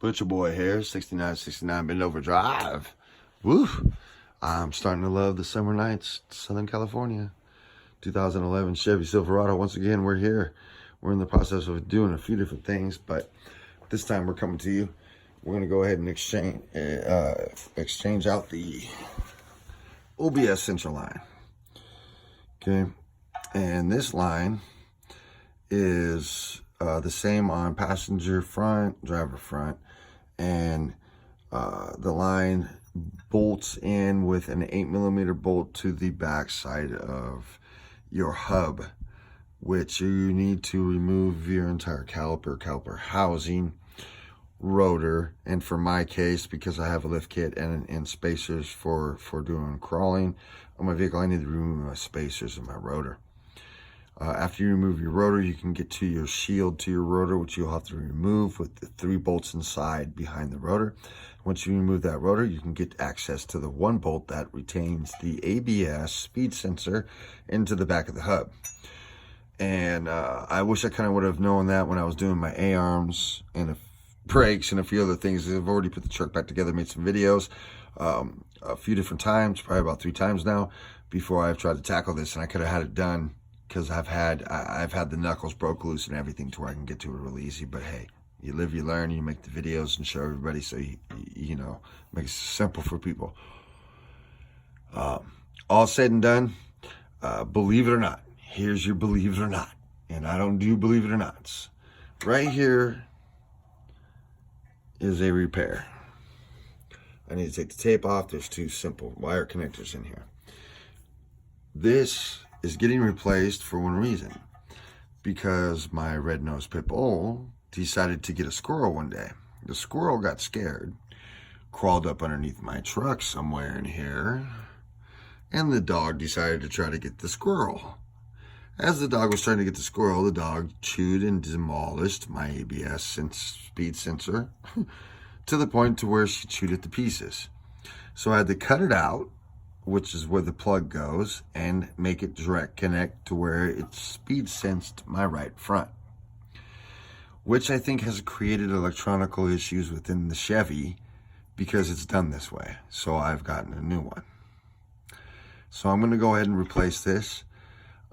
Butcher Boy here, 6969 Bend Over Drive. Woo! I'm starting to love the summer nights, Southern California. 2011 Chevy Silverado. Once again, we're here. We're in the process of doing a few different things, but this time we're coming to you. We're going to go ahead and exchange out the OBS central line. Okay, and this line is the same on passenger front, driver front, and the line bolts in with an 8mm bolt to the back side of your hub, which you need to remove your entire caliper housing, rotor, and for my case, because I have a lift kit and spacers for doing crawling on my vehicle, I need to remove my spacers and my rotor. After you remove your rotor, you can get to your shield to your rotor, which you'll have to remove with the 3 bolts inside behind the rotor. Once you remove that rotor, you can get access to the 1 bolt that retains the ABS speed sensor into the back of the hub. And I wish I kind of would have known that when I was doing my A-arms and brakes and a few other things. I've already put the truck back together, made some videos a few different times, probably about 3 times now, before I've tried to tackle this, and I could have had it done, because I've had the knuckles broke loose and everything to where I can get to it really easy. But hey, you live, you learn, you make the videos and show everybody, so you know, make it simple for people. All said and done, believe it or not, here's your believe it or not, and I don't do believe it or nots. Right here is a repair. I need to take the tape off. There's 2 simple wire connectors in here. This is getting replaced for one reason, because my red-nosed pit bull decided to get a squirrel one day. The squirrel got scared, crawled up underneath my truck somewhere in here, and the dog decided to try to get the squirrel. As the dog was trying to get the squirrel, the dog chewed and demolished my ABS speed sensor to the point to where she chewed it to pieces. So I had to cut it out, which is where the plug goes, and make it direct connect to where it speed sensed my right front, which I think has created electronical issues within the Chevy because it's done this way. So I've gotten a new one. So I'm going to go ahead and replace this.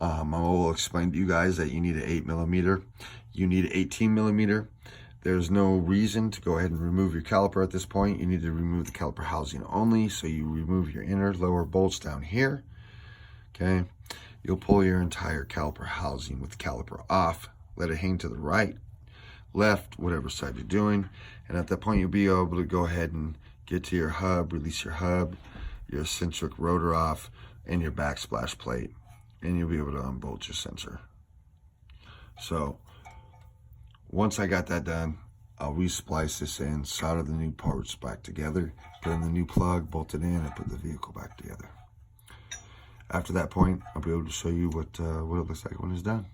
I will explain to you guys that you need an 8mm. You need an 18mm. There's no reason to go ahead and remove your caliper at this point. You need to remove the caliper housing only. So you remove your inner lower bolts down here. Okay. You'll pull your entire caliper housing with the caliper off. Let it hang to the right, left, whatever side you're doing. And at that point, you'll be able to go ahead and get to your hub, release your hub, your eccentric rotor off, and your backsplash plate. And you'll be able to unbolt your sensor. So once I got that done, I'll resplice this in, solder the new parts back together, put in the new plug, bolt it in, and put the vehicle back together. After that point, I'll be able to show you what it looks like when it's done.